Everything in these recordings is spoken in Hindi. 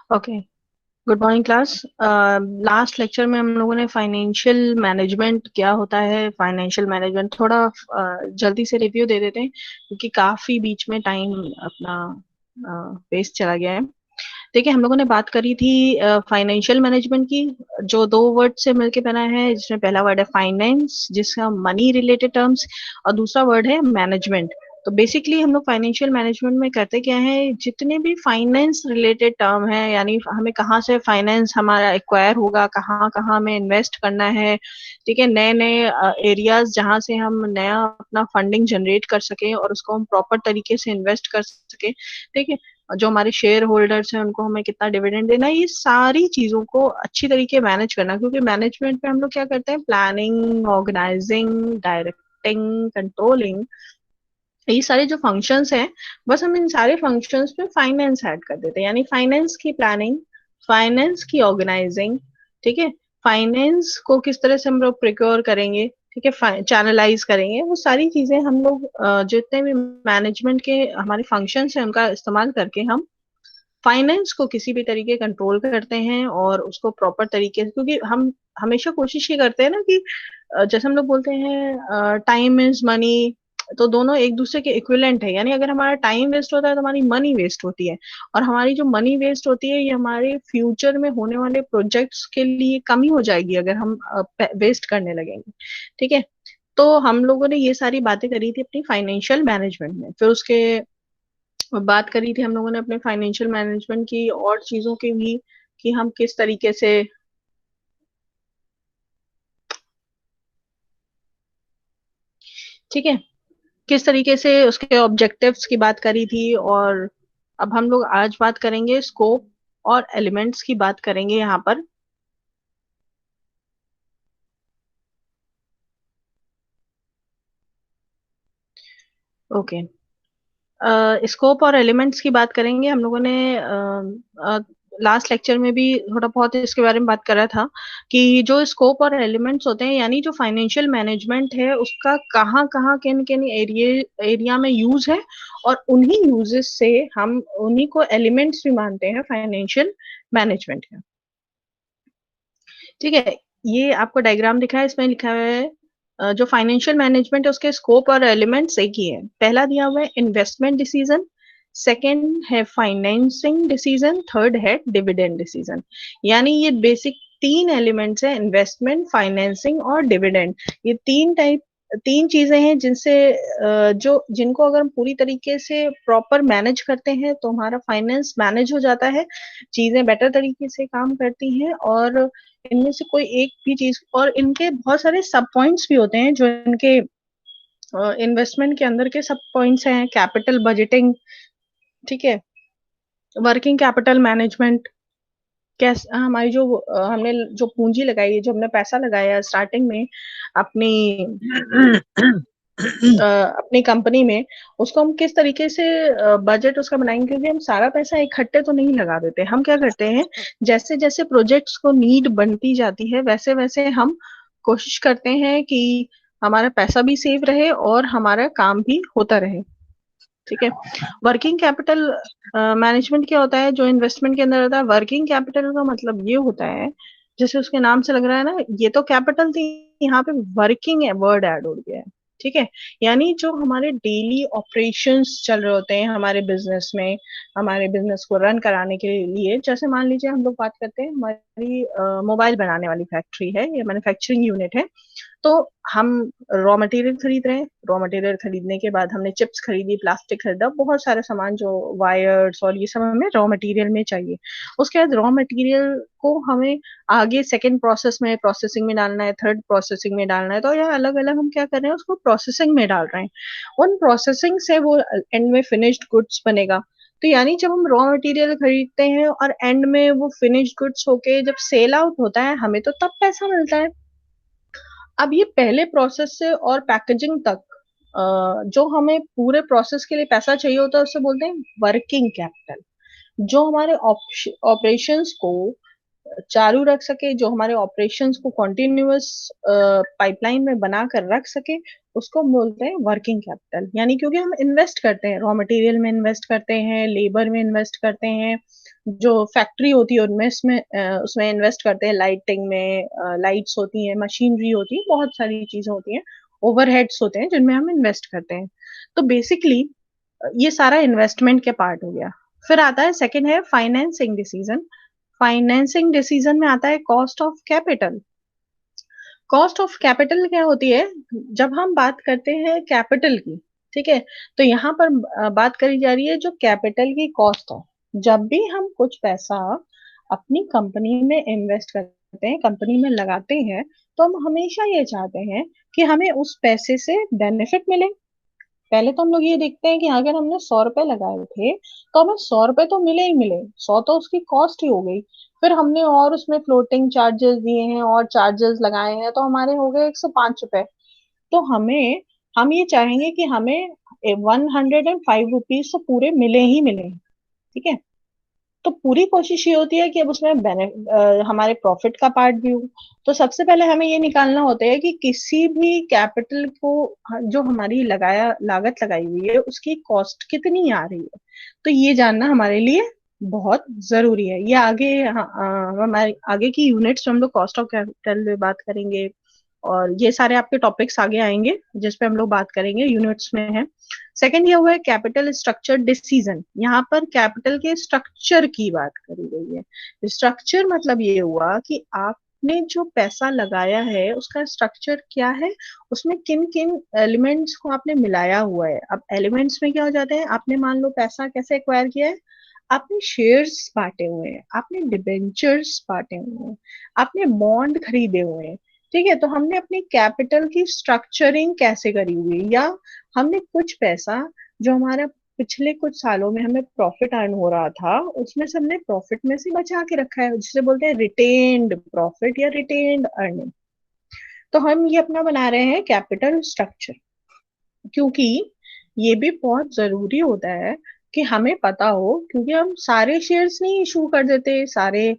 Okay. Good morning class. Last lecture में हम लोगों ने फाइनेंशियल मैनेजमेंट क्या होता है, फाइनेंशियल मैनेजमेंट थोड़ा जल्दी से रिव्यू दे देते हैं क्योंकि काफी बीच में टाइम अपना वेस्ट चला गया है। देखिए, हम लोगों ने बात करी थी फाइनेंशियल मैनेजमेंट की, जो दो वर्ड से मिलके बना है, जिसमें पहला वर्ड है फाइनेंस, जिसका मनी रिलेटेड टर्म्स, और दूसरा वर्ड है मैनेजमेंट। तो बेसिकली हम लोग फाइनेंशियल मैनेजमेंट में करते क्या है, जितने भी फाइनेंस रिलेटेड टर्म है, यानी हमें कहाँ से फाइनेंस हमारा एक्वायर होगा, कहाँ कहाँ हमें इन्वेस्ट करना है, ठीक है, नए नए एरियाज जहाँ से हम नया अपना फंडिंग जनरेट कर सके और उसको हम प्रॉपर तरीके से इन्वेस्ट कर सके, ठीक है, जो हमारे शेयर होल्डर्स हैं उनको हमें कितना डिविडेंड देना है, ये सारी चीजों को अच्छी तरीके मैनेज करना। क्योंकि मैनेजमेंट में हम लोग क्या करते हैं, प्लानिंग, ऑर्गेनाइजिंग, डायरेक्टिंग, कंट्रोलिंग, ये सारे जो फंक्शंस हैं, बस हम इन सारे फंक्शंस में फाइनेंस ऐड कर देते हैं। यानी फाइनेंस की प्लानिंग, फाइनेंस की ऑर्गेनाइजिंग, ठीक है, फाइनेंस को किस तरह से हम लोग प्रिक्योर करेंगे, ठीक है, चैनलाइज करेंगे, वो सारी चीजें हम लोग जितने भी मैनेजमेंट के हमारे फंक्शंस हैं उनका इस्तेमाल करके हम फाइनेंस को किसी भी तरीके कंट्रोल करते हैं और उसको प्रॉपर तरीके से। क्योंकि हम हमेशा कोशिश ये करते हैं ना कि जैसे हम लोग बोलते हैं टाइम इज मनी, तो दोनों एक दूसरे के इक्विवेलेंट है। यानी अगर हमारा टाइम वेस्ट होता है तो हमारी मनी वेस्ट होती है, और हमारी जो मनी वेस्ट होती है ये हमारे फ्यूचर में होने वाले प्रोजेक्ट्स के लिए कमी हो जाएगी अगर हम वेस्ट करने लगेंगे, ठीक है। तो हम लोगों ने ये सारी बातें करी थी अपनी फाइनेंशियल मैनेजमेंट में। फिर उसके बात करी थी हम लोगों ने अपने फाइनेंशियल मैनेजमेंट की और चीजों की भी, कि हम किस तरीके से, ठीक है, किस तरीके से उसके ऑब्जेक्टिव्स की बात करी थी। और अब हम लोग आज बात करेंगे स्कोप और एलिमेंट्स की बात करेंगे यहाँ पर। ओके। स्कोप और एलिमेंट्स की बात करेंगे हम लोगों ने। लास्ट लेक्चर में भी थोड़ा बहुत इसके बारे में बात करा था कि जो स्कोप और एलिमेंट्स होते हैं, यानी जो फाइनेंशियल मैनेजमेंट है उसका कहाँ कहाँ किन किन एरिया में यूज है, और उन्हीं यूजेस से हम उन्हीं को एलिमेंट्स भी मानते हैं फाइनेंशियल मैनेजमेंट का, ठीक है। ये आपको डायग्राम दिखा है, इसमें लिखा हुआ है जो फाइनेंशियल मैनेजमेंट है उसके स्कोप और एलिमेंट्स एक ही है। पहला दिया हुआ है इन्वेस्टमेंट डिसीजन, सेकंड है फाइनेंसिंग डिसीजन, थर्ड है डिविडेंड डिसीजन। यानी ये बेसिक तीन एलिमेंट्स है, इन्वेस्टमेंट, फाइनेंसिंग और डिविडेंड। ये तीन चीजें हैं जिनसे जो जिनको अगर हम पूरी तरीके से प्रॉपर मैनेज करते हैं तो हमारा फाइनेंस मैनेज हो जाता है, चीजें बेटर तरीके से काम करती हैं। और इनमें से कोई एक भी चीज, और इनके बहुत सारे सब पॉइंट्स भी होते हैं जो इनके इन्वेस्टमेंट के अंदर के सब पॉइंट्स हैं, कैपिटल बजटिंग, ठीक है, वर्किंग कैपिटल मैनेजमेंट, कैसे हमारी जो हमने जो पूंजी लगाई है, जो हमने पैसा लगाया स्टार्टिंग में अपनी अपनी कंपनी में, उसको हम किस तरीके से बजट उसका बनाएंगे। क्योंकि हम सारा पैसा इकट्ठे तो नहीं लगा देते, हम क्या करते हैं, जैसे जैसे प्रोजेक्ट्स को नीड बनती जाती है वैसे वैसे हम कोशिश करते हैं कि हमारा पैसा भी सेव रहे और हमारा काम भी होता रहे, ठीक है। वर्किंग कैपिटल मैनेजमेंट क्या होता है, जो इन्वेस्टमेंट के अंदर होता है। वर्किंग कैपिटल का मतलब ये होता है, जैसे उसके नाम से लग रहा है ना, ये तो कैपिटल थी, यहाँ पे वर्किंग वर्ड ऐड हो गया है, ठीक है। यानी जो हमारे डेली ऑपरेशंस चल रहे होते हैं हमारे बिजनेस में, हमारे बिजनेस को रन कराने के लिए, जैसे मान लीजिए हम लोग बात करते हैं, हमारी मोबाइल बनाने वाली फैक्ट्री है या मैन्युफैक्चरिंग यूनिट है। तो हम रॉ मटेरियल खरीद रहे हैं, रॉ मटेरियल खरीदने के बाद हमने चिप्स खरीदी, प्लास्टिक खरीदा, बहुत सारे सामान जो वायर्स और ये सब हमें रॉ मटेरियल में चाहिए। उसके बाद रॉ मटेरियल को हमें आगे सेकंड प्रोसेस में, प्रोसेसिंग में डालना है, थर्ड प्रोसेसिंग में डालना है। तो यह अलग अलग हम क्या कर रहे हैं, उसको प्रोसेसिंग में डाल रहे हैं। उन प्रोसेसिंग से वो एंड में फिनिश्ड गुड्स बनेगा। तो यानी जब हम रॉ मटेरियल खरीदते हैं और एंड में वो फिनिश्ड गुड्स होके जब सेल आउट होता है, हमें तो तब पैसा मिलता है। अब ये पहले प्रोसेस से और पैकेजिंग तक जो हमें पूरे प्रोसेस के लिए पैसा चाहिए होता है उसे बोलते हैं वर्किंग कैपिटल। जो हमारे ऑपरेशंस को चालू रख सके, जो हमारे ऑपरेशंस को कॉन्टिन्यूअस पाइपलाइन में बना कर रख सके, उसको हम बोलते हैं वर्किंग कैपिटल। यानी क्योंकि हम इन्वेस्ट करते हैं, रॉ मटेरियल में इन्वेस्ट करते हैं, लेबर में इन्वेस्ट करते हैं, जो फैक्ट्री होती है उनमें उसमें इन्वेस्ट करते हैं, लाइटिंग में लाइट्स होती हैं, मशीनरी होती है, बहुत सारी चीजें होती हैं, ओवरहेड्स होते हैं जिनमें हम इन्वेस्ट करते हैं। तो बेसिकली ये सारा इन्वेस्टमेंट के पार्ट हो गया। फिर आता है सेकंड है फाइनेंसिंग डिसीजन। फाइनेंसिंग डिसीजन में आता है cost of capital. Cost of capital क्या होती है? जब हम बात करते हैं कैपिटल की, ठीक है, तो यहाँ पर बात करी जा रही है जो कैपिटल की कॉस्ट है। जब भी हम कुछ पैसा अपनी कंपनी में इन्वेस्ट करते हैं, कंपनी में लगाते हैं, तो हम हमेशा ये चाहते हैं कि हमें उस पैसे से बेनिफिट मिले। पहले तो हम लोग ये देखते हैं कि अगर हमने 100 रुपए लगाए थे तो हमें 100 रुपए तो मिले ही मिले, 100 तो उसकी कॉस्ट ही हो गई। फिर हमने और उसमें फ्लोटिंग चार्जेस दिए हैं और चार्जेस लगाए हैं, तो हमारे हो गए 105 रुपए। तो हम ये चाहेंगे कि हमें 105 रुपीज तो पूरे मिले ही मिले। ठीक है, तो पूरी कोशिश ये होती है कि अब उसमें हमारे प्रॉफिट का पार्ट भी हो। तो सबसे पहले हमें ये निकालना होता है कि किसी भी कैपिटल को, जो हमारी लागत लगाई हुई है, उसकी कॉस्ट कितनी आ रही है। तो ये जानना हमारे लिए बहुत जरूरी है। ये आगे हमारे आगे की यूनिट्स में हम लोग कॉस्ट ऑफ कैपिटल में बात करेंगे, और ये सारे आपके टॉपिक्स आगे आएंगे जिसपे हम लोग बात करेंगे, यूनिट्स में है। सेकंड ये हुआ है कैपिटल स्ट्रक्चर डिसीजन। यहाँ पर कैपिटल के स्ट्रक्चर की बात करी गई है। स्ट्रक्चर मतलब ये हुआ कि आपने जो पैसा लगाया है उसका स्ट्रक्चर क्या है, उसमें किन किन एलिमेंट्स को आपने मिलाया हुआ है। अब एलिमेंट्स में क्या हो जाते हैं, आपने मान लो पैसा कैसे एक्वायर किया है, आपने शेयर्स बांटे हुए हैं, आपने डिबेंचर्स बांटे हुए हैं, आपने बॉन्ड खरीदे हुए हैं। ठीक है, तो हमने अपनी कैपिटल की स्ट्रक्चरिंग कैसे करी हुई, या हमने कुछ पैसा जो हमारा पिछले कुछ सालों में हमें प्रॉफिट अर्न हो रहा था, उसमें से हमने प्रॉफिट में से बचा के रखा है, जिसे बोलते हैं रिटेन्ड प्रॉफिट या रिटेन्ड अर्निंग। तो हम ये अपना बना रहे हैं कैपिटल स्ट्रक्चर, क्योंकि ये भी बहुत जरूरी होता है कि हमें पता हो, क्योंकि हम सारे शेयर्स नहीं इशू कर देते, सारे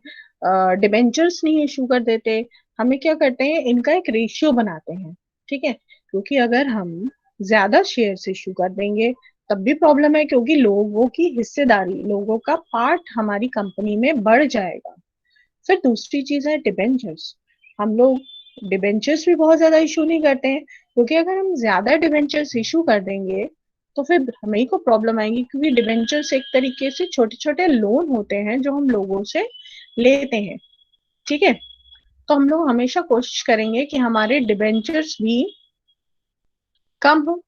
डिबेंचर्स नहीं इशू कर देते। हमें क्या करते हैं, इनका एक रेशियो बनाते हैं। ठीक है, क्योंकि अगर हम ज्यादा शेयर्स इशू कर देंगे तब भी प्रॉब्लम है, क्योंकि लोगों की हिस्सेदारी, लोगों का पार्ट हमारी कंपनी में बढ़ जाएगा। फिर दूसरी चीज है डिबेंचर्स। हम लोग डिबेंचर्स भी बहुत ज्यादा इशू नहीं करते हैं, क्योंकि अगर हम ज्यादा डिबेंचर्स इशू कर देंगे तो फिर हमें ही को प्रॉब्लम आएगी, क्योंकि डिबेंचर्स एक तरीके से छोटे छोटे लोन होते हैं जो हम लोगों से लेते हैं। ठीक है, तो हम लोग हमेशा कोशिश करेंगे कि हमारे डिबेंचर्स भी कम हो।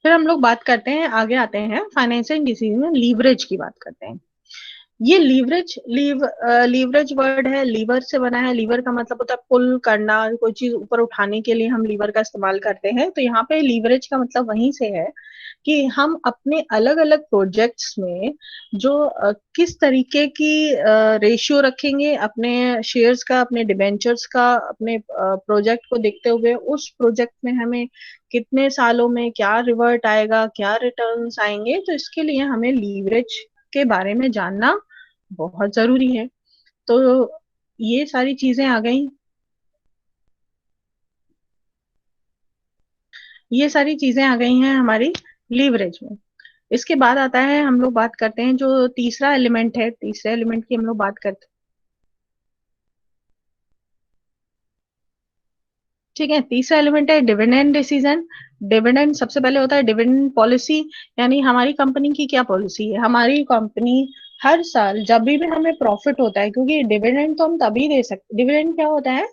फिर हम लोग बात करते हैं, आगे आते हैं फाइनेंशियल डिसीजन में लीवरेज की बात करते हैं। ये लीवरेज वर्ड है, लीवर से बना है। लीवर का मतलब होता है पुल करना, कोई चीज ऊपर उठाने के लिए हम लीवर का इस्तेमाल करते हैं। तो यहाँ पे लीवरेज का मतलब वहीं से है कि हम अपने अलग अलग प्रोजेक्ट्स में जो किस तरीके की रेशियो रखेंगे अपने शेयर्स का, अपने डिबेंचर्स का, अपने प्रोजेक्ट को देखते हुए उस प्रोजेक्ट में हमें कितने सालों में क्या रिवर्ट आएगा, क्या रिटर्न्स आएंगे। तो इसके लिए हमें लीवरेज के बारे में जानना बहुत जरूरी है। तो ये सारी चीजें आ गई, ये सारी चीजें आ गई हैं हमारी लीवरेज में। इसके बाद आता है, हम लोग बात करते हैं जो तीसरा एलिमेंट है, तीसरे एलिमेंट की हम लोग बात करते हैं। ठीक है, तीसरा एलिमेंट है डिविडेंड डिसीजन। डिविडेंड सबसे पहले होता है डिविडेंड पॉलिसी। यानी हमारी कंपनी की क्या पॉलिसी है, हमारी कंपनी हर साल जब भी हमें प्रॉफिट होता है, क्योंकि डिविडेंड तो हम तभी दे सकते, डिविडेंड क्या होता है,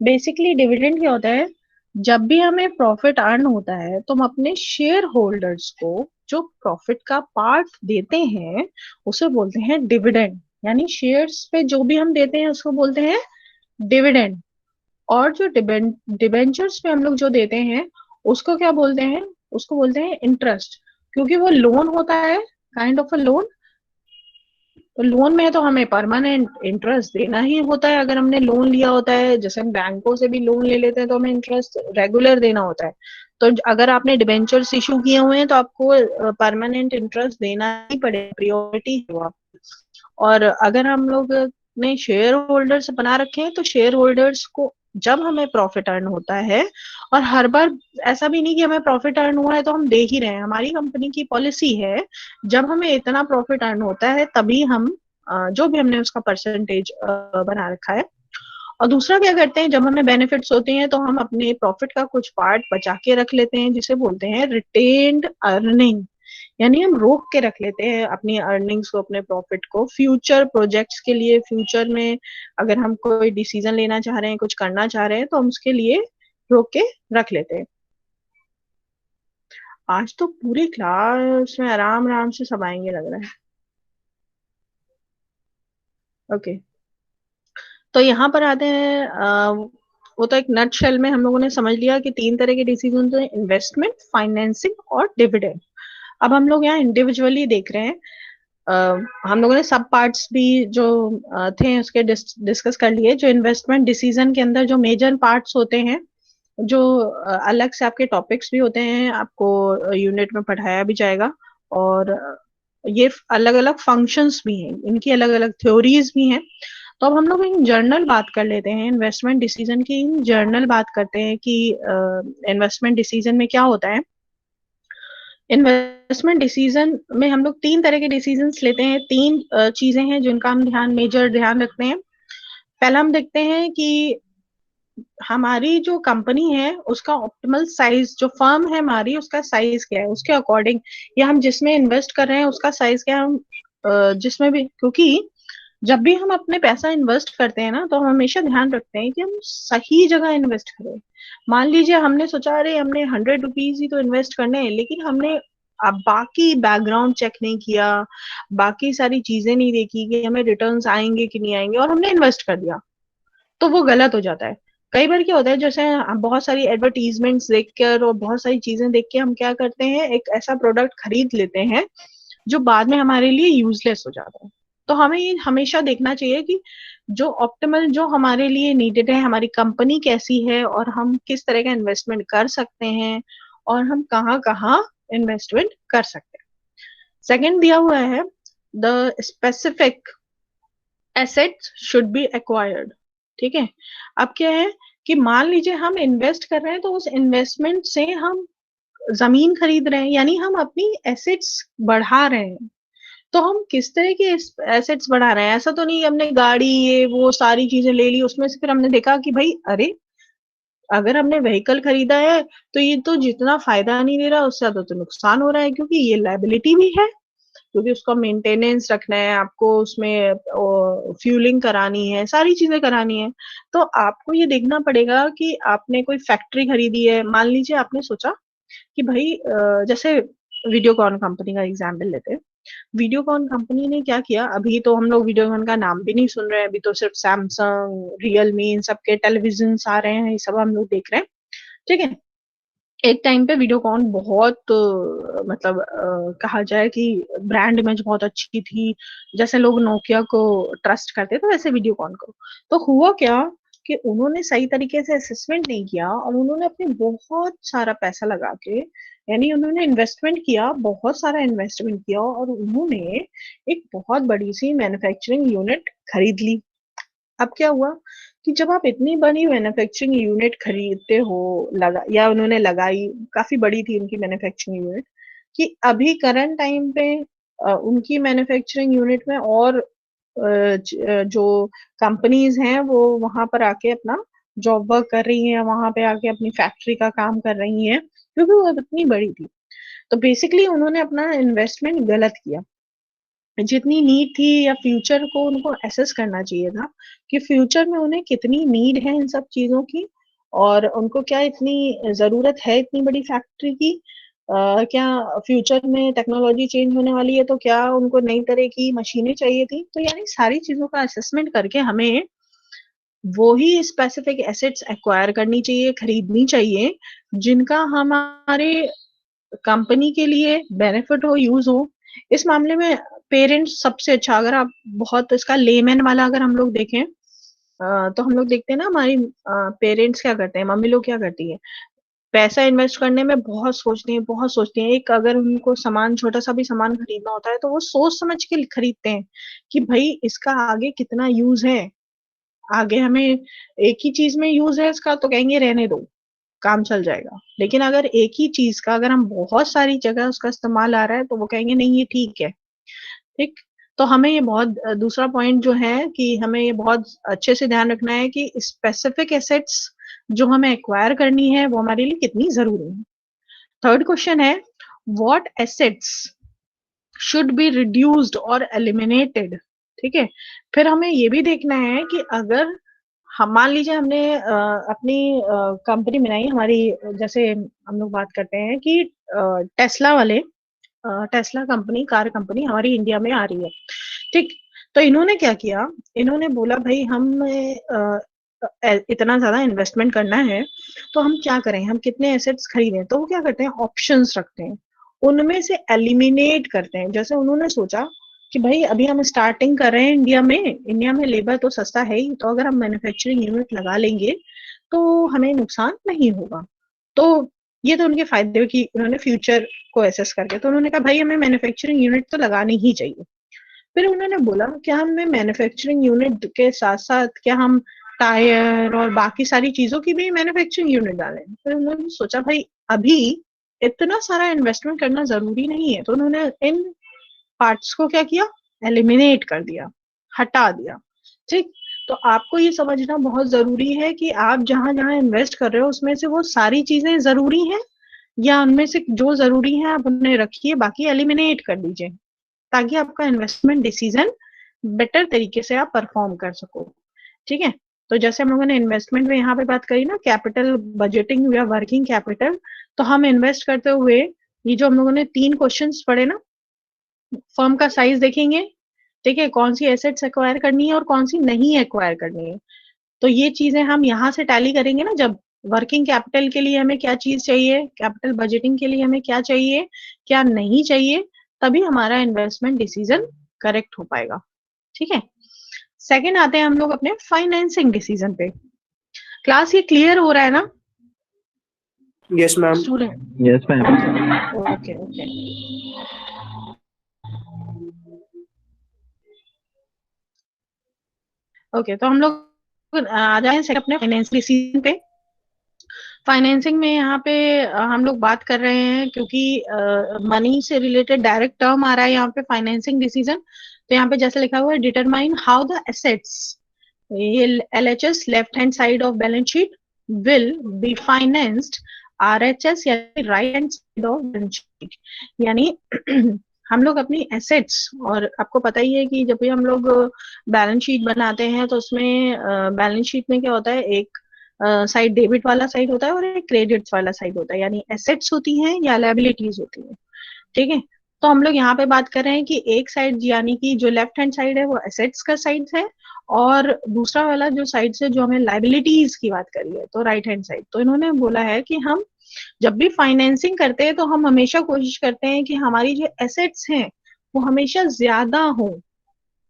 बेसिकली डिविडेंड क्या होता है, जब भी हमें प्रॉफिट अर्न होता है तो हम अपने शेयर होल्डर्स को जो प्रॉफिट का पार्ट देते हैं उसे बोलते हैं डिविडेंड। यानी शेयर्स पे जो भी हम देते हैं उसको बोलते हैं डिविडेंड। और जो डिबेंचर्स पे हम लोग जो देते हैं उसको क्या बोलते हैं, उसको बोलते हैं इंटरेस्ट, क्योंकि वो लोन होता है, काइंड ऑफ अ लोन। तो लोन में तो हमें परमानेंट इंटरेस्ट देना ही होता है। अगर हमने लोन लिया होता है, जैसे हम बैंकों से भी लोन ले लेते हैं तो हमें इंटरेस्ट रेगुलर देना होता है। तो अगर आपने डिबेंचर्स इशू किए हुए हैं तो आपको परमानेंट इंटरेस्ट देना ही पड़ेगा, प्रायोरिटी है वो। और अगर हम लोग ने शेयर होल्डर्स बना रखे हैं तो शेयर होल्डर्स को जब हमें प्रॉफिट अर्न होता है, और हर बार ऐसा भी नहीं कि हमें प्रॉफिट अर्न हुआ है तो हम दे ही रहे हैं, हमारी कंपनी की पॉलिसी है जब हमें इतना प्रॉफिट अर्न होता है तभी हम जो भी हमने उसका परसेंटेज बना रखा है। और दूसरा क्या करते हैं, जब हमें बेनिफिट्स होते हैं तो हम अपने प्रॉफिट का कुछ पार्ट बचा के रख लेते हैं, जिसे बोलते हैं रिटेन्ड अर्निंग। यानी हम रोक के रख लेते हैं अपनी अर्निंग्स को, अपने प्रॉफिट को फ्यूचर प्रोजेक्ट्स के लिए। फ्यूचर में अगर हम कोई डिसीजन लेना चाह रहे हैं, कुछ करना चाह रहे हैं, तो हम उसके लिए रोक के रख लेते हैं। आज तो पूरी क्लास में आराम आराम से सब आएंगे लग रहा है। ओके, तो यहाँ पर आते हैं वो तो एक नट शेल में हम लोगों ने समझ लिया कि 3 तरह के डिसीजन हैं, इन्वेस्टमेंट, फाइनेंसिंग और डिविडेंड। अब हम लोग यहाँ इंडिविजुअली देख रहे हैं। हम लोगों ने सब पार्ट्स भी जो थे उसके डिस्कस कर लिए। जो इन्वेस्टमेंट डिसीजन के अंदर जो मेजर पार्ट्स होते हैं, जो अलग से आपके टॉपिक्स भी होते हैं, आपको यूनिट में पढ़ाया भी जाएगा। और ये अलग अलग फंक्शंस भी हैं, इनकी अलग अलग थ्योरीज भी हैं। तो अब हम लोग इन जर्नल बात कर लेते हैं, इन्वेस्टमेंट डिसीजन की इन जर्नल बात करते हैं कि इन्वेस्टमेंट डिसीजन में क्या होता है। इन्वेस्टमेंट डिसीजन में हम लोग 3 तरह के डिसीजन लेते हैं। 3 चीजें हैं जिनका हम मेजर ध्यान रखते हैं। पहला हम देखते हैं कि हमारी जो कंपनी है उसका ऑप्टिमल साइज, जो फर्म है हमारी उसका साइज क्या है, उसके अकॉर्डिंग, या हम जिसमें इन्वेस्ट कर रहे हैं उसका साइज क्या है। हम जिसमें भी, क्योंकि जब भी हम अपने पैसा इन्वेस्ट करते हैं ना, तो हम हमेशा ध्यान रखते हैं कि हम सही जगह इन्वेस्ट करें। मान लीजिए हमने सोचा अरे हमने 100 रुपीज ही तो इन्वेस्ट करने हैं, लेकिन हमने अब बाकी बैकग्राउंड चेक नहीं किया, बाकी सारी चीजें नहीं देखी कि हमें रिटर्न्स आएंगे कि नहीं आएंगे, और हमने इन्वेस्ट कर दिया, तो वो गलत हो जाता है। कई बार क्या होता है, जैसे बहुत सारी एडवर्टीजमेंट्स देखकर और बहुत सारी चीजें देख के हम क्या करते हैं, एक ऐसा प्रोडक्ट खरीद लेते हैं जो बाद में हमारे लिए यूजलेस हो जाता है। तो हमें ये हमेशा देखना चाहिए कि जो ऑप्टिमल, जो हमारे लिए नीडेड है, हमारी कंपनी कैसी है और हम किस तरह का इन्वेस्टमेंट कर सकते हैं, और हम कहाँ कहाँ इन्वेस्टमेंट कर सकते हैं। सेकंड दिया हुआ है, the specific assets should be acquired. ठीक है, अब क्या है कि मान लीजिए हम इन्वेस्ट कर रहे हैं, तो उस इन्वेस्टमेंट से हम जमीन खरीद रहे हैं, यानी हम अपनी एसेट्स बढ़ा रहे हैं। तो हम किस तरह के एसेट्स बढ़ा रहे हैं, ऐसा तो नहीं हमने गाड़ी ये वो सारी चीजें ले ली, उसमें से फिर हमने देखा कि भाई अरे अगर हमने व्हीकल खरीदा है तो ये तो जितना फायदा नहीं दे रहा उससे ज्यादा तो नुकसान हो रहा है, क्योंकि ये लायबिलिटी भी है, क्योंकि उसका मेंटेनेंस रखना है आपको, उसमें फ्यूलिंग करानी है, सारी चीजें करानी है। तो आपको ये देखना पड़ेगा कि आपने कोई फैक्ट्री खरीदी है, मान लीजिए आपने सोचा कि भाई जैसे वीडियोकॉन कंपनी का एग्जाम्पल लेते हैं। वीडियोकॉन कंपनी ने क्या किया, अभी तो हम लोग वीडियोकॉन का नाम भी नहीं सुन रहे हैं, अभी तो सिर्फ सैमसंग, रियलमी, इन सबके टेलीविजन आ रहे हैं, ये सब हम लोग देख रहे हैं। ठीक है, एक टाइम पे वीडियोकॉन बहुत मतलब कहा जाए कि ब्रांड इमेज बहुत अच्छी थी। जैसे लोग नोकिया को ट्रस्ट करते थे वैसे वीडियोकॉन को। तो हुआ क्या कि उन्होंने सही तरीके से असेसमेंट नहीं किया, और उन्होंने अपने बहुत सारा पैसा लगा के, यानी उन्होंने इन्वेस्टमेंट किया, बहुत सारा इन्वेस्टमेंट किया, और उन्होंने एक बहुत बड़ी सी मैन्युफैक्चरिंग यूनिट खरीद ली। अब क्या हुआ कि जब आप इतनी बड़ी मैन्युफैक्चरिंग यूनिट खरीदते हो, लगा या उन्होंने लगाई, काफी बड़ी थी उनकी मैन्युफैक्चरिंग यूनिट, कि अभी करंट टाइम पे उनकी मैन्युफैक्चरिंग यूनिट में और जो कंपनीज हैं वो वहां पर आके अपना जॉब वर्क कर रही हैं, वहां पे आके अपनी फैक्ट्री का काम कर रही हैं, क्योंकि वो इतनी बड़ी थी। तो बेसिकली उन्होंने अपना इन्वेस्टमेंट गलत किया। जितनी नीड थी, या फ्यूचर को उनको एसेस करना चाहिए था कि फ्यूचर में उन्हें कितनी नीड है इन सब चीजों की, और उनको क्या इतनी जरूरत है इतनी बड़ी फैक्ट्री की। क्या फ्यूचर में टेक्नोलॉजी चेंज होने वाली है, तो क्या उनको नई तरह की मशीनें चाहिए थी। तो यानी सारी चीजों का असेसमेंट करके हमें वो ही स्पेसिफिक एसेट्स एक्वायर करनी चाहिए, खरीदनी चाहिए, जिनका हमारे कंपनी के लिए बेनिफिट हो, यूज हो। इस मामले में पेरेंट्स सबसे अच्छा, अगर आप बहुत इसका लेमैन वाला अगर हम लोग देखें, तो हम लोग देखते हैं ना हमारी पेरेंट्स क्या करते हैं, मम्मी लोग क्या करती है, पैसा इन्वेस्ट करने में बहुत सोचते हैं। एक अगर उनको सामान, छोटा सा भी सामान खरीदना होता है तो वो सोच समझ के खरीदते हैं कि भाई इसका आगे कितना यूज है। आगे हमें एक ही चीज में यूज है इसका तो कहेंगे रहने दो, काम चल जाएगा। लेकिन अगर एक ही चीज का अगर हम बहुत सारी जगह उसका इस्तेमाल आ रहा है तो वो कहेंगे नहीं ये ठीक है। ठीक। तो हमें ये बहुत दूसरा पॉइंट जो है कि हमें ये बहुत अच्छे से ध्यान रखना है कि स्पेसिफिक एसेट्स जो हमें एक्वायर करनी है वो हमारे लिए कितनी जरूरी है। थर्ड क्वेश्चन है, what assets should be reduced और एलिमिनेटेड। ठीक है। फिर हमें ये भी देखना है कि अगर हम मान लीजिए हमने अपनी कंपनी बनाई हमारी, जैसे हम लोग बात करते हैं कि टेस्ला वाले, टेस्ला कंपनी, कार कंपनी हमारी इंडिया में आ रही है। ठीक। तो इन्होंने क्या किया, इन्होंने बोला भाई हम इतना ज्यादा इन्वेस्टमेंट करना है तो हम क्या करें, हम कितने एसेट्स खरीदें। तो वो क्या करते हैं, ऑप्शंस रखते हैं, उनमें से एलिमिनेट करते हैं। जैसे उन्होंने सोचा कि भाई अभी हम स्टार्टिंग कर रहे हैं इंडिया में लेबर तो सस्ता है ही, तो अगर हम मैन्युफैक्चरिंग यूनिट लगा लेंगे तो हमें नुकसान नहीं होगा। तो ये तो उनके फायदे की उन्होंने फ्यूचर को एसेस करके तो उन्होंने कहा भाई हमें मैन्युफैक्चरिंग यूनिट तो लगानी ही चाहिए। फिर उन्होंने बोला क्या हमें मैन्युफैक्चरिंग यूनिट के साथ साथ क्या हम टायर और बाकी सारी चीजों की भी मैन्युफैक्चरिंग यूनिट डालें। फिर उन्होंने सोचा भाई अभी इतना सारा इन्वेस्टमेंट करना जरूरी नहीं है, तो उन्होंने इन पार्ट्स को क्या किया, एलिमिनेट कर दिया, हटा दिया। ठीक। तो आपको ये समझना बहुत जरूरी है कि आप जहां जहां इन्वेस्ट कर रहे हो उसमें से वो सारी चीजें जरूरी हैं या उनमें से जो जरूरी है आप उन्हें रखिए, बाकी एलिमिनेट कर दीजिए, ताकि आपका इन्वेस्टमेंट डिसीजन बेटर तरीके से आप परफॉर्म कर सको। ठीक है। तो जैसे हम लोगों ने इन्वेस्टमेंट में यहाँ पे बात करी ना, कैपिटल बजटिंग या वर्किंग कैपिटल, तो हम इन्वेस्ट करते हुए ये जो हम लोगों ने 3 क्वेश्चंस पढ़े ना, फर्म का साइज देखेंगे, ठीक है, कौन सी एसेट्स एक्वायर करनी है और कौन सी नहीं एक्वायर करनी है। तो ये चीजें हम यहाँ से टैली करेंगे ना, जब वर्किंग कैपिटल के लिए हमें क्या चीज चाहिए, कैपिटल बजटिंग के लिए हमें क्या चाहिए, क्या नहीं चाहिए, तभी हमारा इन्वेस्टमेंट डिसीजन करेक्ट हो पाएगा। ठीक है। सेकंड आते हैं हम लोग अपने फाइनेंसिंग डिसीजन पे। क्लास ये क्लियर हो रहा है ना yes ma'am. Student? Yes ma'am. Okay okay. Okay, तो हम लोग आ जाए अपने फाइनेंस डिसीजन पे। फाइनेंसिंग में यहाँ पे हम लोग बात कर रहे हैं क्योंकि मनी से रिलेटेड डायरेक्ट टर्म आ रहा है यहाँ पे फाइनेंसिंग डिसीजन। तो यहाँ पे जैसे लिखा हुआ है, डिटरमाइन हाउ द एसेट्स, ये LHS left hand side of balance sheet will be financed RHS यानी right hand side of balance sheet. यानी हम लोग अपनी एसेट्स, और आपको पता ही है कि जब भी हम लोग बैलेंस शीट बनाते हैं तो उसमें बैलेंस शीट में क्या होता है, एक साइड डेबिट वाला साइड होता है और एक क्रेडिट वाला साइड होता है, यानी एसेट्स होती हैं या लायबिलिटीज होती हैं। ठीक है। तो हम लोग यहाँ पे बात कर रहे हैं कि एक साइड यानी कि जो लेफ्ट हैंड साइड है वो एसेट्स का साइड है, और दूसरा वाला जो साइड से जो हमें लाइबिलिटीज की बात करी है तो राइट हैंड साइड। तो इन्होंने बोला है कि हम जब भी फाइनेंसिंग करते हैं तो हम हमेशा कोशिश करते हैं कि हमारी जो एसेट्स हैं वो हमेशा ज्यादा हो,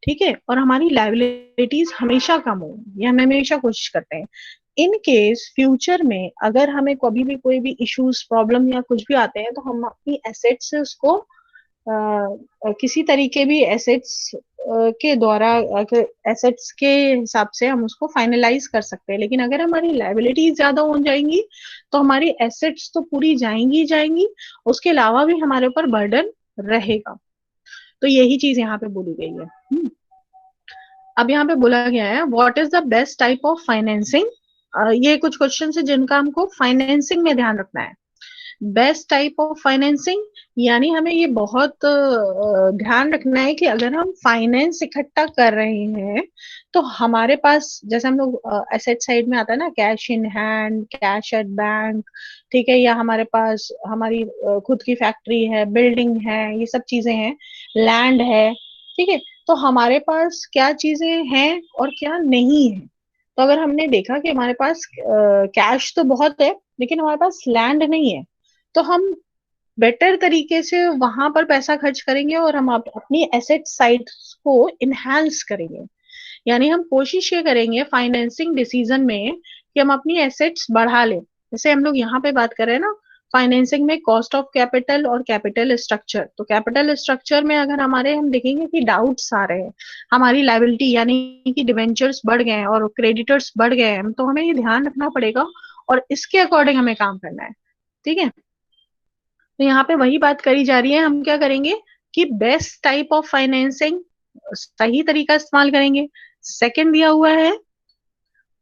ठीक है, और हमारी लाइबिलिटीज हमेशा कम हो, ये हम हमेशा कोशिश करते हैं। इन केस फ्यूचर में अगर हमें कभी भी कोई भी इश्यूज, प्रॉब्लम या कुछ भी आते हैं तो हम अपनी एसेट्स से उसको किसी तरीके भी एसेट्स के द्वारा, एसेट्स के हिसाब से हम उसको फाइनलाइज कर सकते हैं। लेकिन अगर हमारी लाइबिलिटीज ज्यादा हो जाएंगी तो हमारी एसेट्स तो पूरी जाएंगी जाएंगी, उसके अलावा भी हमारे ऊपर बर्डन रहेगा। तो यही चीज यहाँ पे बोली गई है। अब यहाँ पे बोला गया है what is the best type of financing. ये कुछ क्वेश्चन है जिनका हमको फाइनेंसिंग में ध्यान रखना है। बेस्ट टाइप ऑफ फाइनेंसिंग, यानी हमें ये बहुत ध्यान रखना है कि अगर हम फाइनेंस इकट्ठा कर रहे हैं तो हमारे पास, जैसे हम लोग एसेट साइड में आता है ना, cash in hand, cash at bank, ठीक है, या हमारे पास हमारी खुद की फैक्ट्री है, बिल्डिंग है, ये सब चीजें हैं, लैंड है, ठीक है। तो हमारे पास क्या चीजें हैं और क्या नहीं है। तो अगर हमने देखा कि हमारे पास कैश तो बहुत है लेकिन हमारे पास लैंड नहीं है, तो हम बेटर तरीके से वहां पर पैसा खर्च करेंगे और हम अपनी एसेट साइड को इनहेंस करेंगे। यानी हम कोशिश ये करेंगे फाइनेंसिंग डिसीजन में कि हम अपनी एसेट्स बढ़ा लें। जैसे हम लोग यहाँ पे बात कर रहे हैं ना, फाइनेंसिंग में कॉस्ट ऑफ कैपिटल और कैपिटल स्ट्रक्चर। तो कैपिटल स्ट्रक्चर में अगर हमारे हम देखेंगे कि डाउट्स आ रहे हैं, हमारी लायबिलिटी यानी कि डिवेंचर्स बढ़ गए हैं और क्रेडिटर्स बढ़ गए हैं, तो हमें ये ध्यान रखना पड़ेगा और इसके अकॉर्डिंग हमें काम करना है। ठीक है, तो यहाँ पे वही बात करी जा रही है, हम क्या करेंगे कि बेस्ट टाइप ऑफ फाइनेंसिंग, सही तरीका इस्तेमाल करेंगे। सेकंड दिया हुआ है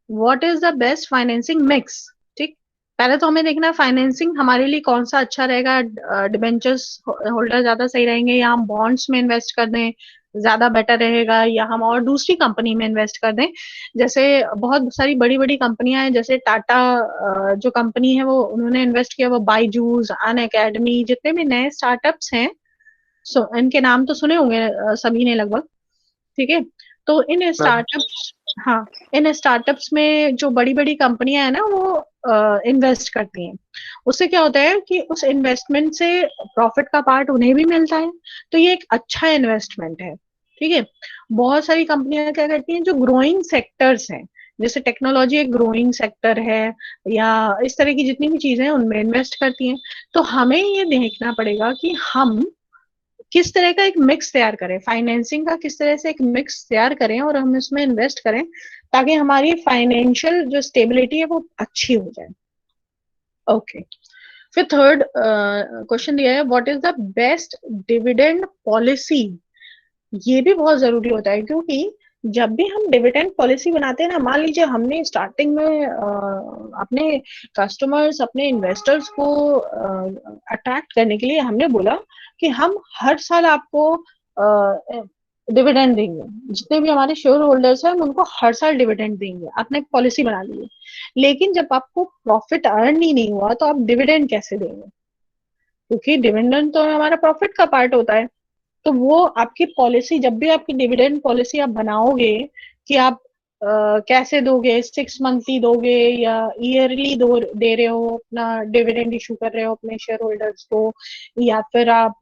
what is the best financing mix. ठीक, पहले तो हमें देखना है फाइनेंसिंग हमारे लिए कौन सा अच्छा रहेगा, डिबेंचर्स होल्डर ज्यादा सही रहेंगे या हम बॉन्ड्स में इन्वेस्ट कर दें ज्यादा बेटर रहेगा, या हम और दूसरी कंपनी में इन्वेस्ट कर दें। जैसे बहुत सारी बड़ी बड़ी कंपनियां हैं, जैसे टाटा जो कंपनी है वो उन्होंने इन्वेस्ट किया, वो बायजूस, अन अकेडमी, जितने भी नए स्टार्टअप्स हैं, इनके नाम तो सुने होंगे सभी ने लगभग। ठीक है, तो इन मैम। स्टार्टअप्स, हाँ, इन स्टार्टअप्स में जो बड़ी बड़ी कंपनियां है ना वो इन्वेस्ट करती हैं। उससे क्या होता है कि उस इन्वेस्टमेंट से प्रॉफिट का पार्ट उन्हें भी मिलता है, तो ये एक अच्छा इन्वेस्टमेंट है। ठीक है, बहुत सारी कंपनियां क्या करती हैं जो ग्रोइंग सेक्टर्स हैं, जैसे टेक्नोलॉजी एक ग्रोइंग सेक्टर है, या इस तरह की जितनी भी चीजें हैं उनमें इन्वेस्ट करती हैं। तो हमें ये देखना पड़ेगा कि हम किस तरह का एक मिक्स तैयार करें, फाइनेंसिंग का किस तरह से एक मिक्स तैयार करें और हम इसमें इन्वेस्ट करें, ताकि हमारी फाइनेंशियल जो स्टेबिलिटी है वो अच्छी हो जाए। ओके, फिर थर्ड क्वेश्चन दिया है what is the best dividend policy. ये भी बहुत जरूरी होता है, क्योंकि जब भी हम डिविडेंड पॉलिसी बनाते हैं ना, मान लीजिए हमने स्टार्टिंग में अपने कस्टमर्स, अपने इन्वेस्टर्स को अट्रैक्ट करने के लिए हमने बोला कि हम हर साल आपको डिविडेंड देंगे, जितने भी हमारे शेयर होल्डर्स हैं हम उनको हर साल डिविडेंड देंगे, आपने एक पॉलिसी बना ली है। लेकिन जब आपको प्रॉफिट अर्न ही नहीं हुआ तो आप डिविडेंड कैसे देंगे, क्योंकि डिविडेंड तो हमारा प्रॉफिट का पार्ट होता है। तो वो आपकी पॉलिसी, जब भी आपकी डिविडेंड पॉलिसी आप बनाओगे कि आप कैसे दोगे, 6 मंथली दोगे या ईयरली दे रहे हो, अपना डिविडेंड इशू कर रहे हो अपने शेयर होल्डर्स को, या फिर आप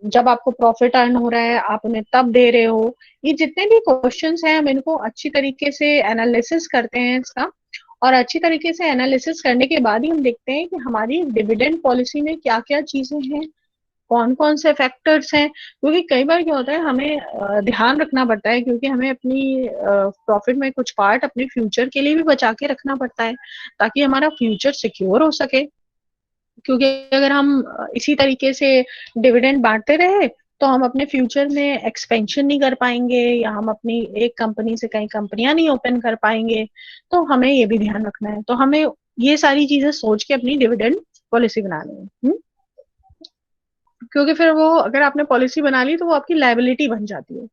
जब आपको प्रॉफिट अर्न हो रहा है आप उन्हें तब दे रहे हो। ये जितने भी क्वेश्चंस हैं हम इनको अच्छी तरीके से एनालिसिस करते हैं इसका, और अच्छी तरीके से एनालिसिस करने के बाद ही हम देखते हैं कि हमारी डिविडेंड पॉलिसी में क्या क्या चीजें हैं, कौन कौन से फैक्टर्स हैं। क्योंकि कई बार क्या होता है हमें ध्यान रखना पड़ता है, क्योंकि हमें अपनी प्रॉफिट में कुछ पार्ट अपने फ्यूचर के लिए भी बचा के रखना पड़ता है, ताकि हमारा फ्यूचर सिक्योर हो सके। क्योंकि अगर हम इसी तरीके से डिविडेंड बांटते रहे तो हम अपने फ्यूचर में एक्सपेंशन नहीं कर पाएंगे, या हम अपनी एक कंपनी से कई कंपनियां नहीं ओपन कर पाएंगे। तो हमें ये भी ध्यान रखना है, तो हमें ये सारी चीजें सोच के अपनी डिविडेंड पॉलिसी बनानी है। क्योंकि फिर वो अगर आपने पॉलिसी बना ली तो वो आपकी लायबिलिटी बन जाती है,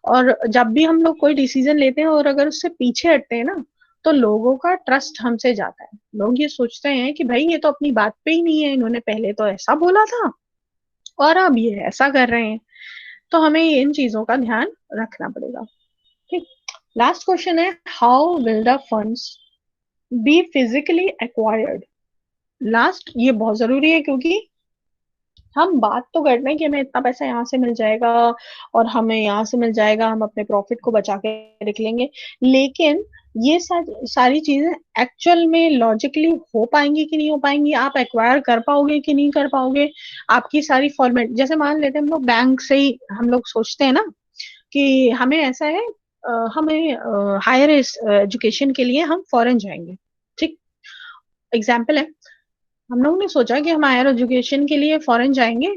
और जब भी हम लोग कोई डिसीजन लेते हैं और अगर उससे पीछे हटते हैं ना, तो लोगों का ट्रस्ट हमसे जाता है। लोग ये सोचते हैं कि भाई ये तो अपनी बात पे ही नहीं है, इन्होंने पहले तो ऐसा बोला था और अब ये ऐसा कर रहे हैं। तो हमें इन चीजों का ध्यान रखना पड़ेगा। ठीक, लास्ट क्वेश्चन है how will the funds be physically acquired. Last, ये बहुत जरूरी है, क्योंकि हम बात तो कर रहे हैं कि हमें इतना पैसा यहाँ से मिल जाएगा और हमें यहाँ से मिल जाएगा, हम अपने प्रॉफिट को बचा के रख लेंगे, लेकिन ये सारी चीजें एक्चुअल में लॉजिकली हो पाएंगी कि नहीं हो पाएंगी, आप एक्वायर कर पाओगे कि नहीं कर पाओगे। आपकी सारी फॉर्मेट, जैसे मान लेते हैं हम लोग बैंक से ही हम लोग सोचते हैं ना कि हमें ऐसा है, हमें हायर एजुकेशन के लिए हम फॉरेन जाएंगे। ठीक, एग्जाम्पल है, हम लोग ने सोचा कि हम हायर एजुकेशन के लिए फॉरेन जाएंगे,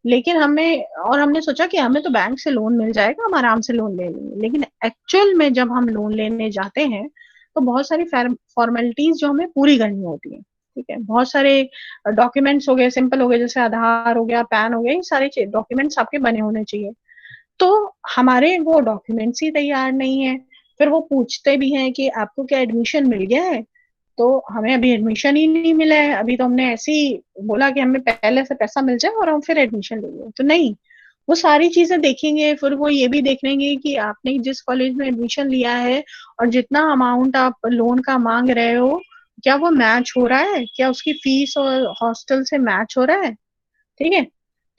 लेकिन हमने सोचा कि हमें तो बैंक से लोन मिल जाएगा, हम आराम से लोन ले लेंगे। लेकिन एक्चुअल में जब हम लोन लेने जाते हैं तो बहुत सारी फॉर्मेलिटीज जो हमें पूरी करनी होती है। ठीक है, बहुत सारे डॉक्यूमेंट्स हो गए, सिंपल हो गए, जैसे आधार हो गया, पैन हो गया, ये सारे डॉक्यूमेंट्स आपके बने होने चाहिए। तो हमारे वो डॉक्यूमेंट्स ही तैयार नहीं है। फिर वो पूछते भी हैं कि आपको क्या एडमिशन मिल गया है, तो हमें अभी एडमिशन ही नहीं मिला है, अभी तो हमने ऐसे ही बोला कि हमें पहले से पैसा मिल जाए और हम फिर एडमिशन लेंगे। तो नहीं, वो सारी चीजें देखेंगे, फिर वो ये भी देख लेंगे कि आपने जिस कॉलेज में एडमिशन लिया है और जितना अमाउंट आप लोन का मांग रहे हो, क्या वो मैच हो रहा है, क्या उसकी फीस और हॉस्टल से मैच हो रहा है। ठीक है,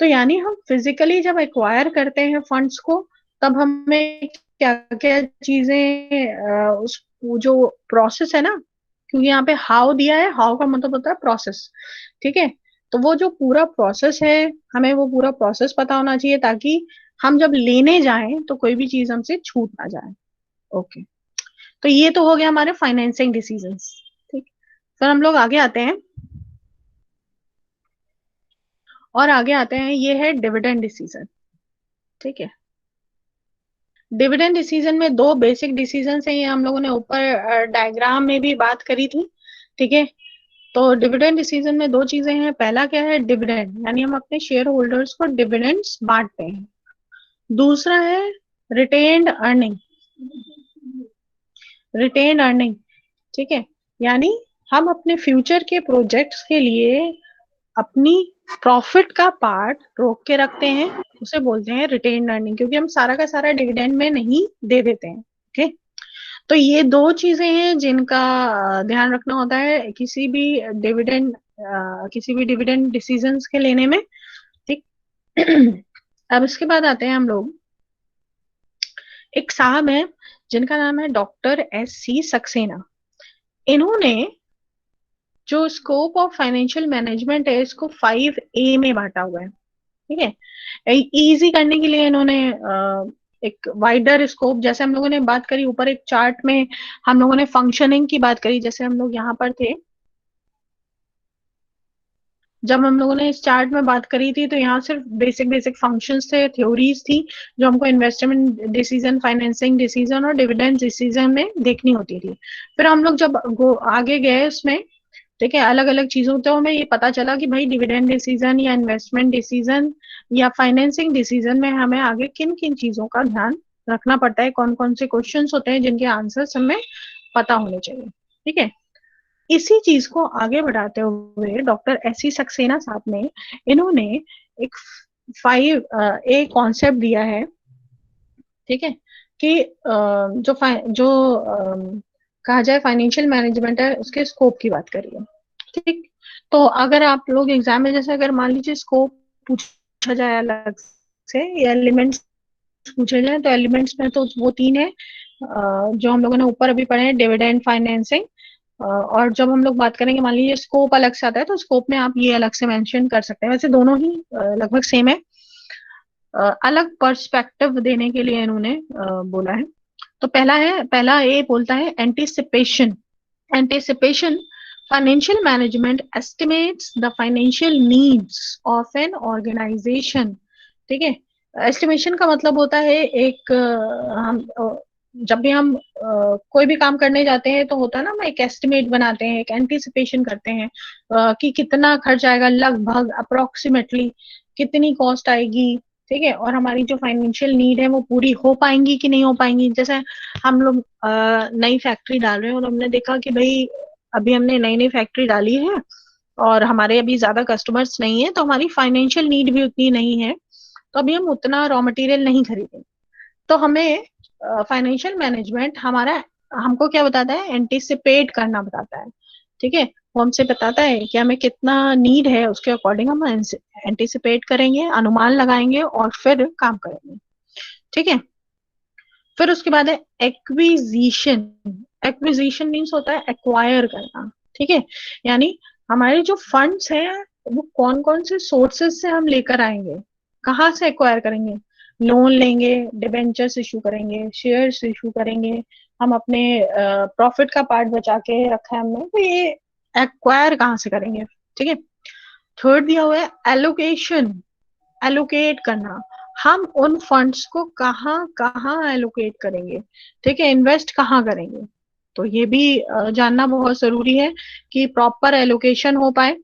तो यानी हम फिजिकली जब एक्वायर करते हैं फंड्स को, तब हमें क्या क्या चीजें उस वो जो प्रोसेस है ना, क्योंकि यहाँ पे हाउ दिया है, हाउ का मतलब होता है प्रोसेस, ठीक है। तो वो जो पूरा प्रोसेस है, हमें वो पूरा प्रोसेस पता होना चाहिए, ताकि हम जब लेने जाएं तो कोई भी चीज हमसे छूट ना जाए। ओके, तो ये तो हो गया हमारे फाइनेंसिंग डिसीजंस, ठीक। फिर हम लोग आगे आते हैं, और आगे आते हैं, ये है डिविडेंड डिसीजन, ठीक है। डिविडेंड डिसीजन में दो बेसिक डिसीजन है, ये हम लोगों ने ऊपर डायग्राम में भी बात करी थी, ठीक है। तो डिविडेंड डिसीजन में दो चीजें हैं। पहला क्या है, डिविडेंड, यानी हम अपने शेयर होल्डर्स को डिविडेंड्स बांटते हैं। दूसरा है रिटेन्ड अर्निंग, रिटेन्ड अर्निंग, ठीक है। यानी हम अपने फ्यूचर के प्रोजेक्ट्स के लिए अपनी प्रॉफिट का पार्ट रोक के रखते हैं, उसे बोलते हैं रिटेन्ड अर्निंग, क्योंकि हम सारा का सारा डिविडेंड में नहीं दे देते हैं, ओके। तो ये दो चीजें हैं जिनका ध्यान रखना होता है किसी भी डिविडेंड डिसीजंस के लेने में, ठीक। अब इसके बाद आते हैं हम लोग, एक साहब हैं जिनका नाम है डॉक्टर एस सी सक्सेना। इन्होंने जो स्कोप ऑफ फाइनेंशियल मैनेजमेंट है इसको 5A में बांटा हुआ है, ठीक है। इजी करने के लिए इन्होंने एक वाइडर स्कोप, जैसे हम लोगों ने बात करी ऊपर एक चार्ट में, हम लोगों ने फंक्शनिंग की बात करी, जैसे हम लोग यहाँ पर थे, जब हम लोगों ने इस चार्ट में बात करी थी तो यहाँ सिर्फ बेसिक बेसिक फंक्शंस थे, थ्योरीज थी, जो हमको इन्वेस्टमेंट डिसीजन, फाइनेंसिंग डिसीजन और डिविडेंड डिसीजन में देखनी होती थी। फिर हम लोग जब आगे गए उसमें, ठीक है, अलग अलग चीजों, तो हमें ये पता चला कि भाई डिविडेंड डिसीजन या इन्वेस्टमेंट डिसीजन या फाइनेंसिंग डिसीजन में हमें आगे किन किन चीजों का ध्यान रखना पड़ता है, कौन कौन से क्वेश्चंस होते हैं जिनके आंसर्स हमें पता होने चाहिए, ठीक है। इसी चीज को आगे बढ़ाते हुए डॉक्टर एस सी सक्सेना साहब ने, इन्होंने एक 5A कॉन्सेप्ट दिया है, ठीक है, कि जो कहा जाए फाइनेंशियल मैनेजमेंट है उसके स्कोप की बात करिए, ठीक। तो अगर आप लोग एग्जाम में, जैसे अगर मान लीजिए स्कोप पूछा जाए अलग से, या एलिमेंट्स पूछे जाए, तो एलिमेंट्स में तो वो तीन है जो हम लोगों ने ऊपर अभी पढ़े हैं, डिविडेंड, फाइनेंसिंग। और जब हम लोग बात करेंगे, मान लीजिए स्कोप अलग से आता है, तो स्कोप में आप ये अलग से मेंशन कर सकते हैं। वैसे दोनों ही लगभग सेम है, अलग पर्सपेक्टिव देने के लिए इन्होंने बोला है। तो पहला ए बोलता है anticipation. Anticipation, financial management estimates the financial needs of an organisation, ठीक है। एस्टिमेशन का मतलब होता है एक हम जब भी हम कोई भी काम करने जाते हैं तो होता है ना, हम एक एस्टिमेट बनाते हैं, एक एंटीसिपेशन करते हैं कि कितना खर्च आएगा, लगभग अप्रोक्सीमेटली कितनी कॉस्ट आएगी, ठीक है, और हमारी जो फाइनेंशियल नीड है वो पूरी हो पाएंगी कि नहीं हो पाएंगी। जैसे हम लोग नई फैक्ट्री डाल रहे हैं और हमने देखा कि भाई अभी हमने नई नई फैक्ट्री डाली है और हमारे अभी ज्यादा कस्टमर्स नहीं है, तो हमारी फाइनेंशियल नीड भी उतनी नहीं है, तो अभी हम उतना रॉ मटेरियल नहीं खरीदेंगे। तो हमें फाइनेंशियल मैनेजमेंट हमारा, हमको क्या बताता है, एंटिसिपेट करना बताता है, ठीक है। वो हमसे बताता है कि हमें कितना नीड है, उसके अकॉर्डिंग हम एंटिसिपेट करेंगे, अनुमान लगाएंगे और फिर काम करेंगे, ठीक है। फिर उसके बाद है एक्विजिशन। एक्विजिशन मीन्स होता है एक्वायर करना, ठीक है। यानी हमारे जो फंड्स हैं वो कौन कौन से सोर्सेस से हम लेकर आएंगे, कहाँ से एक्वायर करेंगे, लोन लेंगे, डिबेंचर्स इशू करेंगे, शेयर्स इशू करेंगे, हम अपने प्रॉफिट का पार्ट बचा के रखा है हमने, तो ये एक्वायर कहाँ से करेंगे, ठीक है। थर्ड दिया हुआ है एलोकेशन। एलोकेट करना, हम उन फंड्स को कहाँ कहाँ एलोकेट करेंगे, ठीक है, इन्वेस्ट कहाँ करेंगे। तो ये भी जानना बहुत जरूरी है कि प्रॉपर एलोकेशन हो पाए,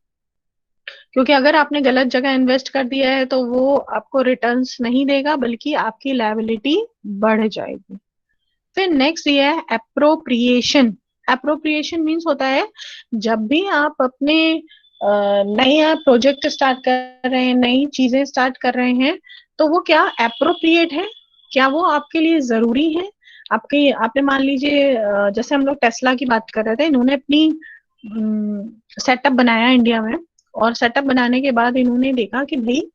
क्योंकि अगर आपने गलत जगह इन्वेस्ट कर दिया है तो वो आपको रिटर्न्स नहीं देगा, बल्कि आपकी लायबिलिटी बढ़ जाएगी। फिर नेक्स्ट ये है एप्रोप्रिएशन। एप्रोप्रिएशन मीन्स होता है जब भी आप अपने नया प्रोजेक्ट स्टार्ट कर रहे हैं, नई चीजें स्टार्ट कर रहे हैं, तो वो क्या एप्रोप्रिएट है, क्या वो आपके लिए जरूरी है। आपने मान लीजिए जैसे हम लोग टेस्ला की बात कर रहे थे, इन्होंने अपनी सेटअप बनाया इंडिया में, और सेटअप बनाने के बाद इन्होंने देखा कि भाई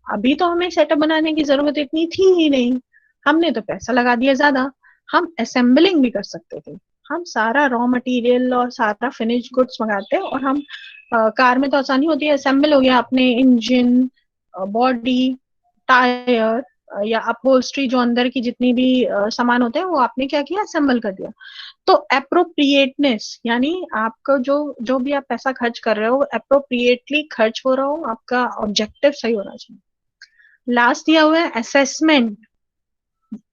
अभी तो हमें सेटअप बनाने की जरूरत इतनी थी ही नहीं, हमने तो पैसा लगा दिया ज्यादा, हम असेंबलिंग भी कर सकते थे, हम सारा रॉ मटेरियल और सारा फिनिश गुड्स मंगाते हैं, और हम कार में तो आसानी होती है, असेंबल हो गया, अपने इंजन, बॉडी, टायर या अपहोल्स्ट्री, जो अंदर की जितनी भी सामान होते हैं वो आपने क्या किया, असेंबल कर दिया। तो अप्रोप्रिएटनेस यानी आपका जो जो भी आप पैसा खर्च कर रहे हो अप्रोप्रिएटली खर्च हो रहा हो, आपका ऑब्जेक्टिव सही होना चाहिए। लास्ट दिया हुआ है असेसमेंट।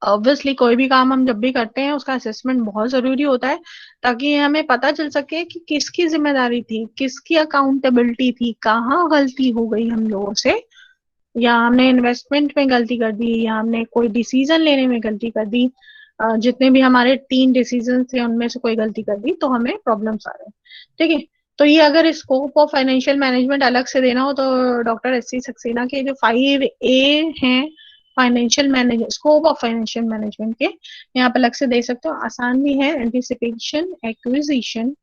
ऑब्वियसली कोई भी काम हम जब भी करते हैं उसका असेसमेंट बहुत जरूरी होता है, ताकि हमें पता चल सके कि किसकी जिम्मेदारी थी, किसकी अकाउंटेबिलिटी थी, कहाँ गलती हो गई हम लोगों से, या हमने इन्वेस्टमेंट में गलती कर दी, या हमने कोई डिसीजन लेने में गलती कर दी। जितने भी हमारे 3 डिसीजन थे उनमें से कोई गलती कर दी तो हमें प्रॉब्लम्स आ रहे हैं। ठीक है। तो ये अगर स्कोप ऑफ फाइनेंशियल मैनेजमेंट अलग से देना हो तो डॉक्टर एस सी सक्सेना के जो 5A हैं financial manage scope of financial management के, यहाँ पे अलग से दे सकते हो, आसान भी है। एंटिसिपेशन, एक्विजिशन,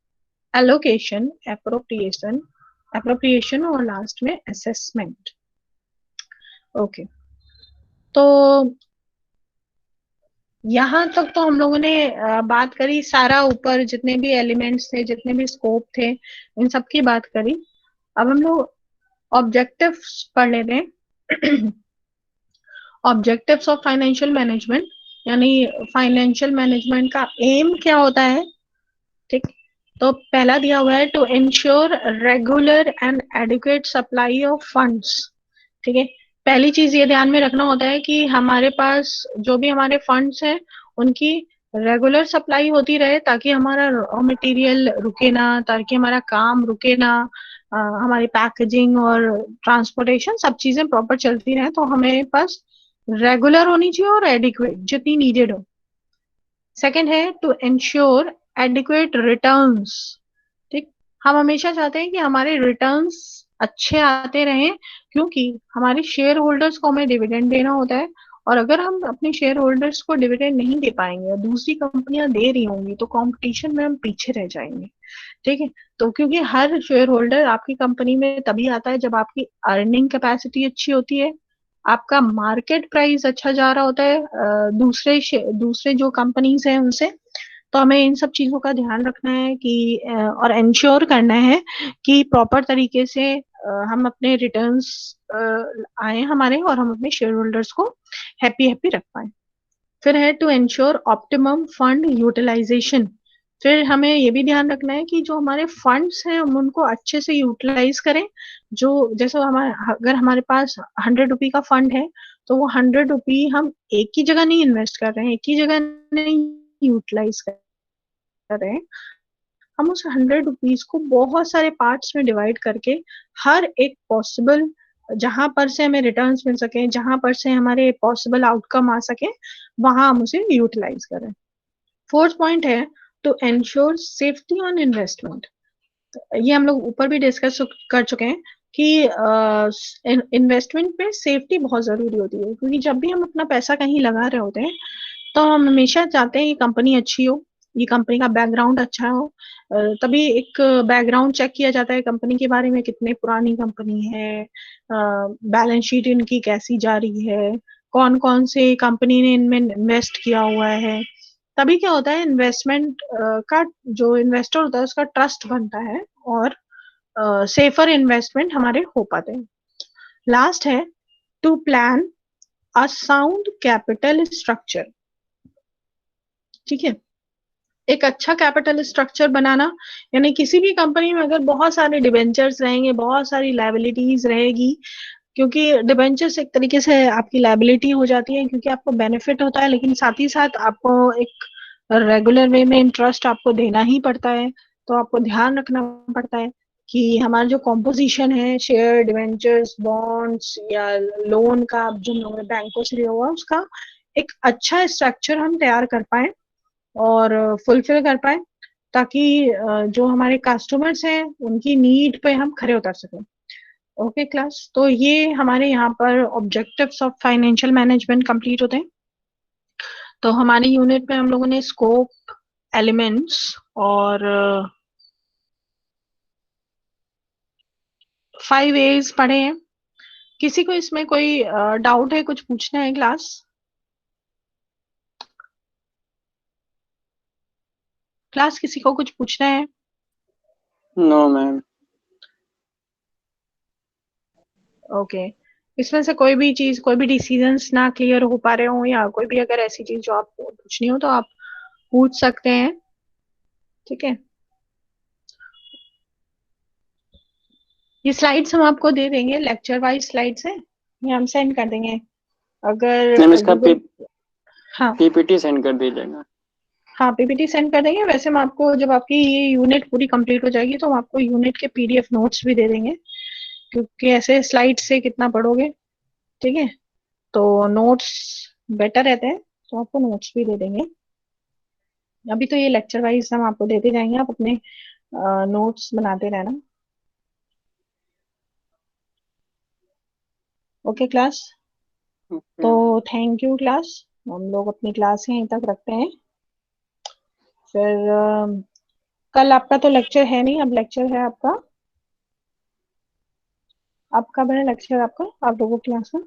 एलोकेशन, अप्रोप्रिएशन और लास्ट में असेसमेंट। ओके। तो यहाँ तक तो हम लोगों ने बात करी, सारा ऊपर जितने भी एलिमेंट्स थे, जितने भी स्कोप थे, इन सब की बात करी। अब हम लोग ऑब्जेक्टिव्स पढ़ लेते हैं। ऑब्जेक्टिव्स ऑफ फाइनेंशियल मैनेजमेंट, यानी फाइनेंशियल मैनेजमेंट का एम क्या होता है। ठीक। तो पहला दिया हुआ है to ensure regular and adequate supply of funds. ठीक है। पहली चीज ये ध्यान में रखना होता है कि हमारे पास जो भी हमारे फंड्स हैं उनकी रेगुलर सप्लाई होती रहे, ताकि हमारा रॉ मटेरियल रुके ना, ताकि हमारा काम रुके ना, हमारी पैकेजिंग और ट्रांसपोर्टेशन सब चीजें प्रॉपर चलती रहे। तो हमें पास रेगुलर होनी चाहिए और एडिक्वेट जितनी नीडेड हो। सेकंड है टू इंश्योर एडिक्वेट रिटर्न्स। ठीक। हम हमेशा चाहते हैं कि हमारे रिटर्न्स अच्छे आते रहें, क्योंकि हमारे शेयर होल्डर्स को हमें डिविडेंड देना होता है। और अगर हम अपने शेयर होल्डर्स को डिविडेंड नहीं दे पाएंगे और दूसरी कंपनियां दे रही होंगी तो कंपटीशन में हम पीछे रह जाएंगे। ठीक है। तो क्योंकि हर शेयर होल्डर आपकी कंपनी में तभी आता है जब आपकी अर्निंग कैपेसिटी अच्छी होती है, आपका मार्केट प्राइस अच्छा जा रहा होता है दूसरे जो कंपनीज हैं उनसे। तो हमें इन सब चीजों का ध्यान रखना है कि और इंश्योर करना है कि प्रॉपर तरीके से हम अपने रिटर्न्स आए हमारे, और हम अपने शेयर होल्डर्स को हैप्पी हैप्पी रख पाए। फिर है to ensure optimum fund utilisation. फिर हमें ये भी ध्यान रखना है कि जो हमारे फंड्स हैं हम उनको अच्छे से यूटिलाइज करें। जो जैसे हमारे अगर हमारे पास 100 रुपी का फंड है तो वो 100 रुपी हम एक ही जगह नहीं इन्वेस्ट कर रहे हैं, एक ही जगह नहीं यूटिलाइज कर रहे हैं, हम उस 100 रुपीज को बहुत सारे पार्ट्स में डिवाइड करके हर एक पॉसिबल जहां पर से हमें रिटर्न्स मिल सके, जहां पर से हमारे पॉसिबल आउटकम आ सके, वहां हम उसे यूटिलाइज करें। फोर्थ पॉइंट है to ensure safety on investment. ये हम लोग ऊपर भी डिस्कस कर चुके हैं कि इन्वेस्टमेंट में सेफ्टी बहुत जरूरी होती है, क्योंकि जब भी हम अपना पैसा कहीं लगा रहे होते हैं तो हम हमेशा चाहते हैं कि कंपनी अच्छी हो, ये कंपनी का बैकग्राउंड अच्छा हो। तभी एक बैकग्राउंड चेक किया जाता है कंपनी के बारे में, कितने पुरानी कंपनी है, बैलेंस शीट इनकी कैसी जा रही है, कौन कौन से कंपनी ने इनमें इन्वेस्ट किया हुआ है। तभी क्या होता है, इन्वेस्टमेंट का जो इन्वेस्टर होता है उसका ट्रस्ट बनता है, और सेफर इन्वेस्टमेंट हमारे हो पाते हैं। लास्ट है to plan a sound capital structure. ठीक है। एक अच्छा कैपिटल स्ट्रक्चर बनाना, यानी किसी भी कंपनी में अगर बहुत सारे डिबेंचर्स रहेंगे, बहुत सारी लाइबिलिटीज रहेगी, क्योंकि डिबेंचर्स एक तरीके से आपकी लाइबिलिटी हो जाती है, क्योंकि आपको बेनिफिट होता है लेकिन साथ ही साथ आपको एक रेगुलर वे में इंटरेस्ट आपको देना ही पड़ता है। तो आपको ध्यान रखना पड़ता है कि हमारा जो कॉम्पोजिशन है शेयर, डिवेंचर्स, बॉन्ड्स या लोन का जो हम लोगों ने बैंकों से लिया हुआ उसका एक अच्छा स्ट्रक्चर हम तैयार कर पाए और फुलफिल कर पाए, ताकि जो हमारे कस्टमर्स हैं उनकी नीड पे हम खरे उतर सकें। ओके क्लास, तो ये हमारे यहाँ पर objectives of financial management complete होते हैं। तो हमारी यूनिट में हम लोगों ने स्कोप, एलिमेंट्स और 5 A's पढ़े हैं। किसी को इसमें कोई डाउट है, कुछ पूछना है क्लास? क्लास किसी को कुछ पूछना है? No ma'am. ओके। इसमें से कोई भी चीज, कोई भी डिसीजंस ना क्लियर हो पा रहे हो, या कोई भी अगर ऐसी चीज जो आपको पूछनी हो तो आप पूछ सकते हैं। ठीक है, ये स्लाइड्स हम आपको दे देंगे, लेक्चर वाइज स्लाइड्स है, ये हम सेंड कर देंगे। मैम अगर इसका गूगल, हाँ पीपीटी सेंड कर दीजिएगा। हाँ पीपीटी सेंड कर देंगे। वैसे हम आपको जब आपकी ये यूनिट पूरी कंप्लीट हो जाएगी तो हम आपको यूनिट के पीडीएफ नोट्स भी दे देंगे, क्योंकि ऐसे स्लाइड से कितना पढ़ोगे। ठीक है, तो नोट्स बेटर रहते हैं, तो आपको नोट्स भी दे देंगे। अभी तो ये लेक्चर वाइज हम आपको देते जाएंगे, आप अपने नोट्स बनाते रहना। ओके क्लास, तो ओके। Thank you class. हम लोग अपनी क्लास यहीं तक रखते हैं। फिर कल आपका तो लेक्चर है नहीं, अब लेक्चर है आपका, आपका बड़ा लेक्चर आपका आप लोगों की क्लास में।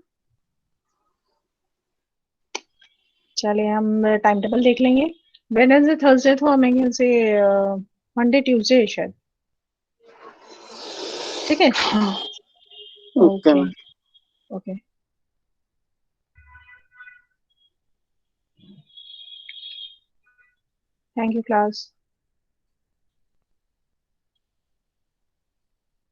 चलिए हम टाइम टेबल देख लेंगे। वेडनेसडे थर्सडे तो हमें ख्याल से मंडे ट्यूसडे है शायद। ठीक है, okay okay ma'am. Okay. Thank you class.